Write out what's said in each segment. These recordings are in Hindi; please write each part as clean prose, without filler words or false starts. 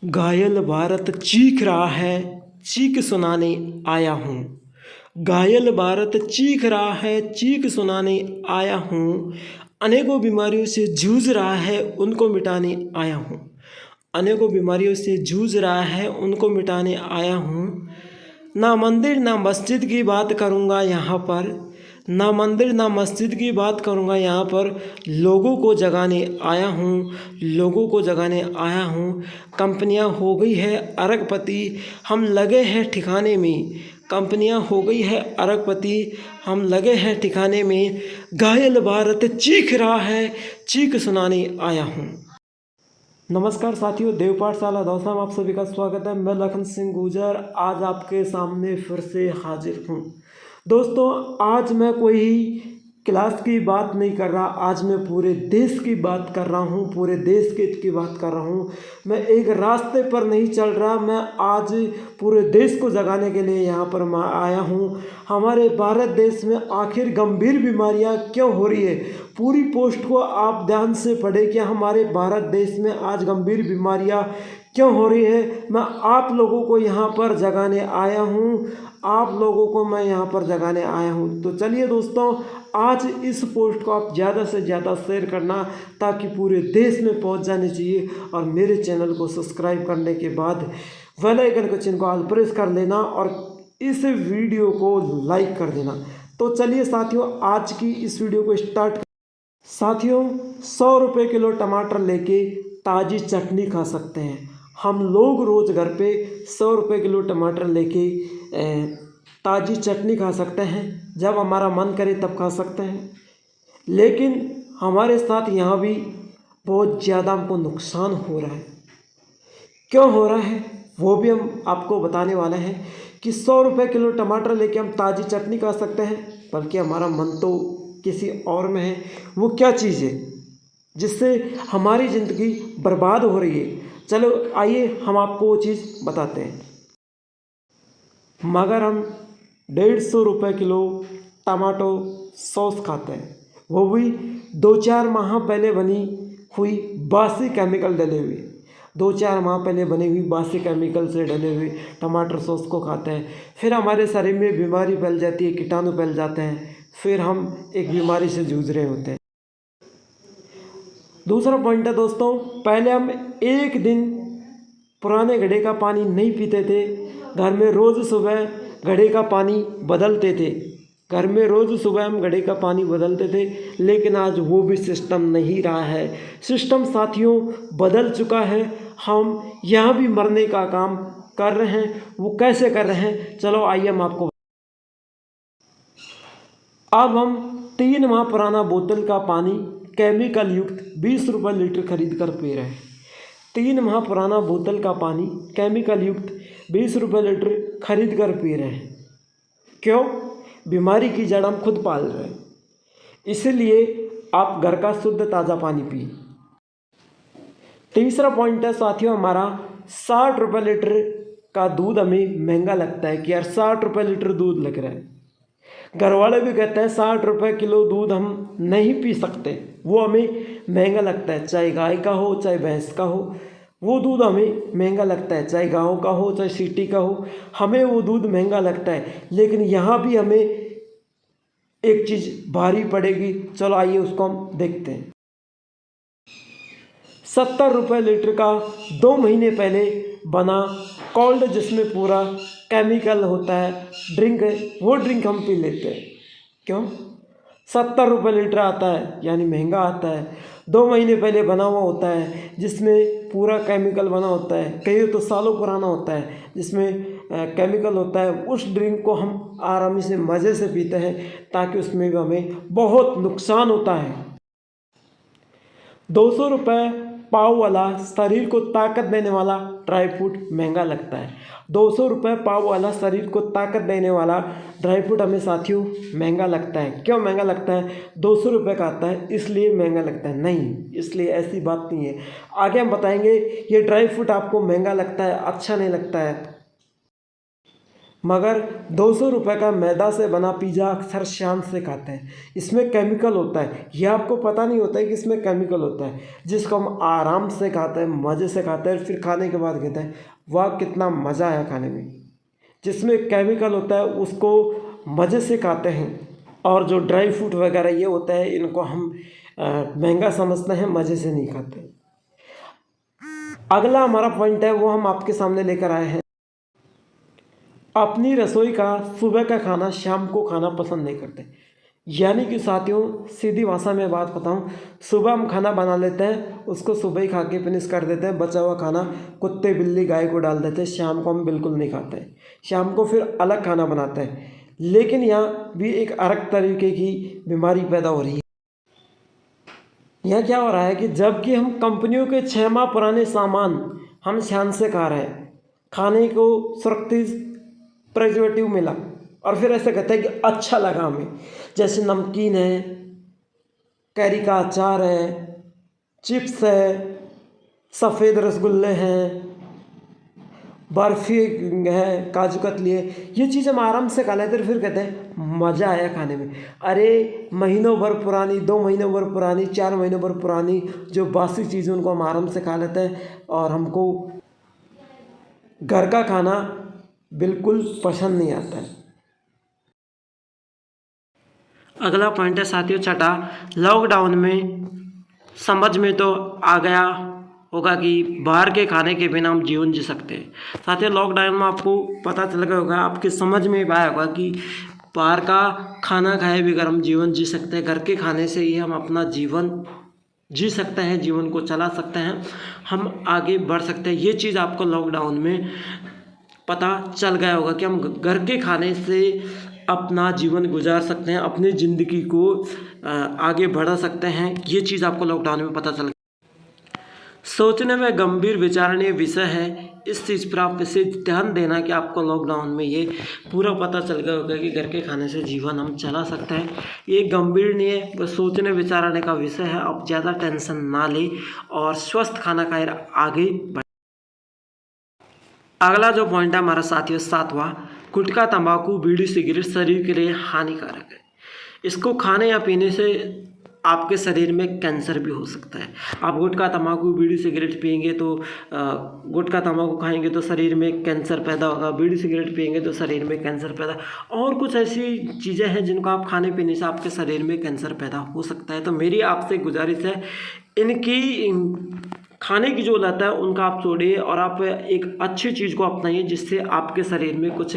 घायल भारत चीख रहा है, चीख सुनाने आया हूँ। घायल भारत चीख रहा है, चीख सुनाने आया हूँ। अनेकों बीमारियों से जूझ रहा है, उनको मिटाने आया हूँ। अनेकों बीमारियों से जूझ रहा है, उनको मिटाने आया हूँ। ना मंदिर ना मस्जिद की बात करूँगा यहाँ पर, ना मंदिर ना मस्जिद की बात करूँगा यहाँ पर। लोगों को जगाने आया हूँ, लोगों को जगाने आया हूँ। कंपनियाँ हो गई है अरबपति, हम लगे हैं ठिकाने में। कंपनियाँ हो गई है अरबपति, हम लगे हैं ठिकाने में। घायल भारत चीख रहा है, चीख सुनाने आया हूँ। नमस्कार साथियों, देव पाठशाला दौसा में आप सभी का स्वागत है। मैं लखन सिंह गुजर आज आपके सामने फिर से हाजिर हूँ। दोस्तों, आज मैं कोई क्लास की बात नहीं कर रहा, आज मैं पूरे देश की बात कर रहा हूँ, पूरे देश के की बात कर रहा हूँ। मैं एक रास्ते पर नहीं चल रहा, मैं आज पूरे देश को जगाने के लिए यहाँ पर मैं आया हूँ। हमारे भारत देश में आखिर गंभीर बीमारियाँ क्यों हो रही है, पूरी पोस्ट को आप ध्यान से पढ़ें कि हमारे भारत देश में आज गंभीर बीमारियाँ क्यों हो रही है। मैं आप लोगों को यहाँ पर जगाने आया हूँ, आप लोगों को मैं यहाँ पर जगाने आया हूँ। तो चलिए दोस्तों, आज इस पोस्ट को आप ज़्यादा से ज़्यादा शेयर करना ताकि पूरे देश में पहुँच जानी चाहिए। और मेरे चैनल को सब्सक्राइब करने के बाद बेल आइकन के चिन्ह को ऑल प्रेस कर लेना और इस वीडियो को लाइक कर देना। तो चलिए साथियों, आज की इस वीडियो को स्टार्ट। साथियों, 100 रुपये किलो टमाटर लेके ताज़ी चटनी खा सकते हैं। हम लोग रोज़ घर पे 100 रुपये किलो टमाटर लेके ताज़ी चटनी खा सकते हैं, जब हमारा मन करे तब खा सकते हैं। लेकिन हमारे साथ यहाँ भी बहुत ज़्यादा हमको नुकसान हो रहा है। क्यों हो रहा है वो भी हम आपको बताने वाले हैं कि 100 रुपये किलो टमाटर लेके हम ताज़ी चटनी खा सकते हैं, बल्कि हमारा मन तो किसी और में है। वो क्या चीज़ है जिससे हमारी ज़िंदगी बर्बाद हो रही है? चलो आइए हम आपको वो चीज़ बताते हैं। मगर हम 150 रुपये किलो टमाटो सॉस खाते हैं, वो भी 2-4 माह पहले बनी हुई बासी केमिकल डले हुए, 2-4 माह पहले बनी हुई बासी केमिकल से डले हुए टमाटर सॉस को खाते हैं। फिर हमारे शरीर में बीमारी फैल जाती है, कीटाणु फैल जाते हैं, फिर हम एक बीमारी से जूझ रहे होते हैं। दूसरा पॉइंट है दोस्तों, पहले हम एक दिन पुराने घड़े का पानी नहीं पीते थे। घर में रोज़ सुबह घड़े का पानी बदलते थे, घर में रोज़ सुबह हम घड़े का पानी बदलते थे। लेकिन आज वो भी सिस्टम नहीं रहा है। सिस्टम साथियों बदल चुका है। हम यहाँ भी मरने का काम कर रहे हैं। वो कैसे कर रहे हैं, चलो आइए हम आपको। अब हम 3 माह पुराना बोतल का पानी केमिकल युक्त 20 रुपये लीटर खरीद कर पी रहे हैं। 3 माह पुराना बोतल का पानी केमिकल युक्त 20 रुपये लीटर खरीद कर पी रहे हैं। क्यों? बीमारी की जड़ हम खुद पाल रहे हैं। इसलिए आप घर का शुद्ध ताज़ा पानी पिए। तीसरा पॉइंट है साथियों हमारा, 60 रुपये लीटर का दूध हमें महंगा लगता है कि यार 60 रुपये लीटर दूध लग रहा है। घर वाले भी कहते हैं 60 रुपये किलो दूध हम नहीं पी सकते, वो हमें महंगा लगता है। चाहे गाय का हो चाहे भैंस का हो, वो दूध हमें महंगा लगता है। चाहे गाँव का हो चाहे सिटी का हो, हमें वो दूध महंगा लगता है। लेकिन यहाँ भी हमें एक चीज़ भारी पड़ेगी, चलो आइए उसको हम देखते हैं। 70 रुपये लीटर का 2 महीने पहले बना कोल्ड, जिसमें पूरा केमिकल होता है, ड्रिंक है, वो ड्रिंक हम पी लेते हैं। क्यों? 70 रुपये लीटर आता है, यानी महंगा आता है। 2 महीने पहले बना हुआ होता है, जिसमें पूरा केमिकल बना होता है। कई तो सालों पुराना होता है, जिसमें केमिकल होता है। उस ड्रिंक को हम आराम से मज़े से पीते हैं, ताकि उसमें भी हमें बहुत नुकसान होता है। 200 रुपये पाव वाला शरीर को ताकत देने वाला ड्राई फ्रूट महंगा लगता है। 200 रुपये पाव वाला शरीर को ताकत देने वाला ड्राई फ्रूट हमें साथियों महंगा लगता है। क्यों महंगा लगता है? 200 रुपये का आता है इसलिए महंगा लगता है? नहीं, इसलिए ऐसी बात नहीं है। आगे हम बताएंगे ये ड्राई फ्रूट आपको महंगा लगता है, अच्छा नहीं लगता है। मगर 200 रुपये का मैदा से बना पिज़्ज़ा अक्सर शान से खाते हैं। इसमें केमिकल होता है, ये आपको पता नहीं होता है कि इसमें केमिकल होता है, जिसको हम आराम से खाते हैं, मज़े से खाते हैं, फिर खाने के बाद कहते हैं वाह कितना मज़ा आया खाने में। जिसमें केमिकल होता है उसको मज़े से खाते हैं, और जो ड्राई फ्रूट वगैरह ये होता है इनको हम महंगा समझते हैं, मज़े से नहीं खाते। अगला हमारा पॉइंट है वो हम आपके सामने लेकर आए हैं। अपनी रसोई का सुबह का खाना शाम को खाना पसंद नहीं करते। यानी कि साथियों, सीधी भाषा में बात बताऊं, सुबह हम खाना बना लेते हैं, उसको सुबह ही खा के फिनिश कर देते हैं, बचा हुआ खाना कुत्ते बिल्ली गाय को डाल देते हैं, शाम को हम बिल्कुल नहीं खाते हैं। शाम को फिर अलग खाना बनाते हैं। लेकिन यहाँ भी एक अलग तरीके की बीमारी पैदा हो रही है। यहाँ क्या हो रहा है कि जबकि हम कंपनियों के 6 माह पुराने सामान हम शान से खा रहे हैं, खाने को सुरक्षित प्रिजर्वेटिव मिला, और फिर ऐसे कहते हैं कि अच्छा लगा हमें, जैसे नमकीन है, कैरी का अचार है, चिप्स है, सफ़ेद रसगुल्ले हैं, बर्फ़ी है, काजू कतली है, ये चीज़ हम आराम से खा लेते हैं, फिर कहते हैं मज़ा आया खाने में। अरे महीनों भर पुरानी, 2 महीनों भर पुरानी, 4 महीनों भर पुरानी जो बासी चीज़ें उनको हम आराम से खा लेते हैं, और हमको घर का खाना बिल्कुल पसंद नहीं आता है। अगला पॉइंट है साथियों छठा, लॉकडाउन में समझ में तो आ गया होगा कि बाहर के खाने के बिना हम जीवन जी सकते हैं। साथियों, लॉकडाउन में आपको पता चल गया होगा, आपके समझ में आया होगा कि बाहर का खाना खाए बगैर हम जीवन जी सकते हैं। घर के खाने से ही हम अपना जीवन जी सकते हैं, जीवन को चला सकते हैं, हम आगे बढ़ सकते हैं। ये चीज़ आपको लॉकडाउन में पता चल गया होगा कि हम घर के खाने से अपना जीवन गुजार सकते हैं, अपनी ज़िंदगी को आगे बढ़ा सकते हैं। ये चीज़ आपको लॉकडाउन में पता चल गया। सोचने में गंभीर विचारणीय विषय है, इस चीज़ पर आप विशेष ध्यान देना कि आपको लॉकडाउन में ये पूरा पता चल गया होगा कि घर के खाने से जीवन हम चला सकते हैं। ये गंभीर नहीं है, बस सोचने विचारने का विषय है। आप ज़्यादा टेंशन ना लें और स्वस्थ खाना खाए आगे बढ़ें। अगला जो पॉइंट है हमारा साथियों सातवां, गुटखा, तंबाकू, बीड़ी, सिगरेट शरीर के लिए हानिकारक है। इसको खाने या पीने से आपके शरीर में कैंसर भी हो सकता है। आप गुटखा, तंबाकू, बीड़ी, सिगरेट पिएंगे तो गुटखा, तंबाकू खाएंगे तो शरीर में कैंसर पैदा होगा, बीड़ी, सिगरेट पिएंगे तो शरीर में कैंसर पैदा, और कुछ ऐसी चीज़ें हैं जिनको आप खाने पीने से आपके शरीर में कैंसर पैदा हो सकता है। तो मेरी आपसे गुजारिश है, इनकी खाने की जो लत है उनका आप छोड़िए और आप एक अच्छी चीज़ को अपनाइए जिससे आपके शरीर में कुछ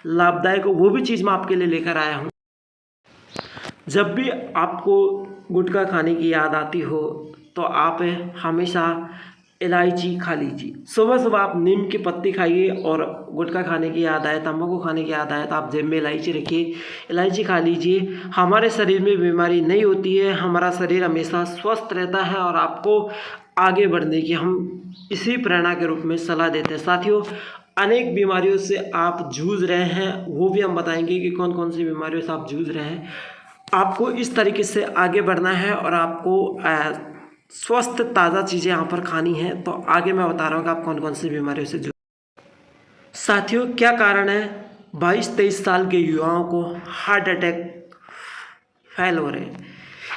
लाभदायक हो। वो भी चीज़ मैं आपके लिए लेकर आया हूँ। जब भी आपको गुटखा खाने की याद आती हो तो आप हमेशा इलायची खा लीजिए। सुबह सुबह आप नीम की पत्ती खाइए, और गुटखा खाने की याद आए, तंबाकू खाने की याद आए तो आप जेब में इलायची रखिए, इलायची खा लीजिए। हमारे शरीर में बीमारी नहीं होती है, हमारा शरीर हमेशा स्वस्थ रहता है, और आपको आगे बढ़ने की हम इसी प्रेरणा के रूप में सलाह देते हैं। साथियों, अनेक बीमारियों से आप जूझ रहे हैं, वो भी हम बताएंगे कि कौन कौन सी बीमारियों से आप जूझ रहे हैं। आपको इस तरीके से आगे बढ़ना है और आपको स्वस्थ ताज़ा चीज़ें यहाँ पर खानी है। तो आगे मैं बता रहा हूँ कि आप कौन कौन सी बीमारियों से जूझ। साथियों, क्या कारण है 22-23 साल के युवाओं को हार्ट अटैक फैल हो रहे हैं?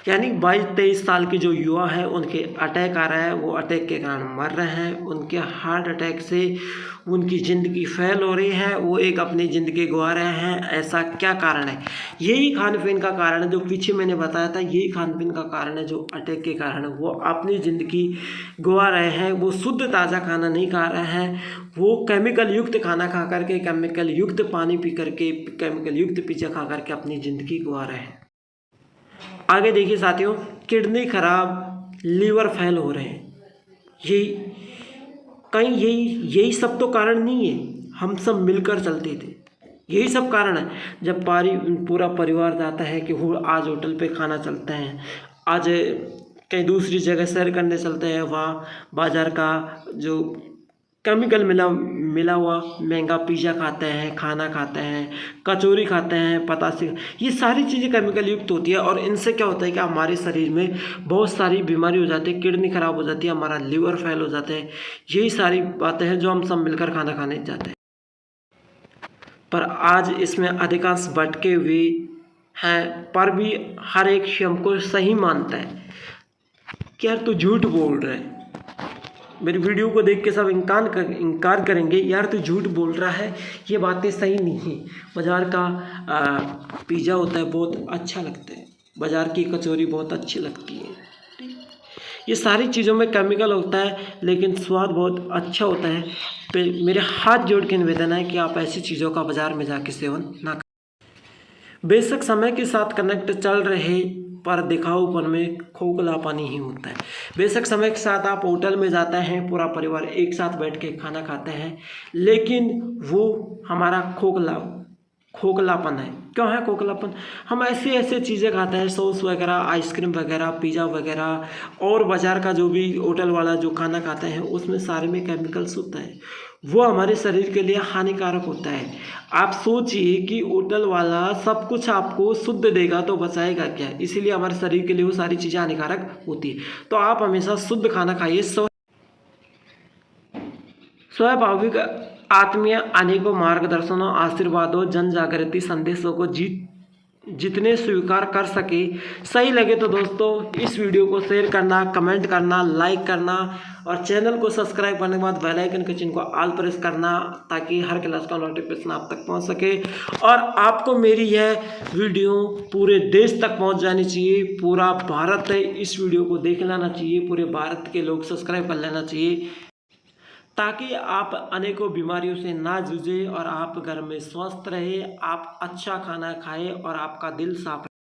यानी 22-23 साल के जो युवा हैं उनके अटैक आ रहा है, वो अटैक के कारण मर रहे हैं। उनके हार्ट अटैक से उनकी ज़िंदगी फेल हो रही है, वो एक अपनी ज़िंदगी गंवा रहे हैं। ऐसा क्या कारण है? यही खान पीन का कारण है, जो पीछे मैंने बताया था। यही खान पीन का कारण है जो अटैक के कारण है। वो अपनी ज़िंदगी गंवा रहे हैं, वो शुद्ध ताज़ा खाना नहीं खा रहे हैं, वो केमिकल युक्त खाना खा करके, केमिकल युक्त पानी पी करके, केमिकल युक्त पिज़्ज़ा खा करके अपनी ज़िंदगी गंवा रहे हैं। आगे देखिए साथियों, किडनी खराब, लीवर फेल हो रहे हैं। यही सब तो कारण नहीं है, हम सब मिलकर चलते थे, यही सब कारण है। जब पूरा परिवार जाता है कि आज होटल पे खाना चलते हैं, आज कहीं दूसरी जगह सैर करने चलते हैं, वहाँ बाज़ार का जो केमिकल मिला हुआ महंगा पिज़्ज़ा खाते हैं, खाना खाते हैं, कचौरी खाते हैं, पतासे, ये सारी चीज़ें केमिकल युक्त होती है। और इनसे क्या होता है कि हमारे शरीर में बहुत सारी बीमारी हो जाती है, किडनी खराब हो जाती है, हमारा लीवर फेल हो जाता है। यही सारी बातें हैं जो हम सब मिलकर खाना खाने जाते हैं। पर आज इसमें अधिकांश भटके हुए हैं, पर भी हर एक स्वयं को सही मानता है कि यार तू झूठ बोल रहा है। मेरी वीडियो को देख के सब इनकार करेंगे, यार तू झूठ बोल रहा है, ये बातें सही नहीं है। बाज़ार का पिज़्ज़ा होता है बहुत अच्छा लगता है, बाज़ार की कचौरी बहुत अच्छी लगती है। ये सारी चीज़ों में केमिकल होता है लेकिन स्वाद बहुत अच्छा होता है। मेरे हाथ जोड़ के निवेदन है कि आप ऐसी चीज़ों का बाज़ार में जाके सेवन ना करें। बेशक समय के साथ कनेक्ट चल रहे पर दिखाऊपन में खोखलापन ही होता है। बेशक समय के साथ आप होटल में जाते हैं, पूरा परिवार एक साथ बैठ के खाना खाते हैं, लेकिन वो हमारा खोखलापन है। क्यों है खोखलापन? हम ऐसे चीज़ें खाते हैं, सॉस वगैरह, आइसक्रीम वगैरह, पिज़्ज़ा वगैरह, और बाज़ार का जो भी होटल वाला जो खाना खाते हैं उसमें सारे में केमिकल्स होता है, वो हमारे शरीर के लिए हानिकारक होता है। आप सोचिए कि होटल वाला सब कुछ आपको शुद्ध देगा तो बचाएगा क्या? इसीलिए हमारे शरीर के लिए वो सारी चीज़ें हानिकारक होती है। तो आप हमेशा शुद्ध खाना खाइए। स्वाभाविक आत्मीय अनेकों मार्गदर्शनों, आशीर्वादों, जन जागृति संदेशों को जितने स्वीकार कर सके। सही लगे तो दोस्तों इस वीडियो को शेयर करना, कमेंट करना, लाइक करना और चैनल को सब्सक्राइब करने के बाद बेल आइकन के चिन्ह को ऑल प्रेस करना, ताकि हर क्लास का नोटिफिकेशन आप तक पहुंच सके। और आपको मेरी यह वीडियो पूरे देश तक पहुंच जानी चाहिए। पूरा भारत इस वीडियो को देख लेना चाहिए, पूरे भारत के लोग सब्सक्राइब कर लेना चाहिए, ताकि आप अनेकों बीमारियों से ना जूझे और आप घर में स्वस्थ रहे, आप अच्छा खाना खाएं और आपका दिल साफ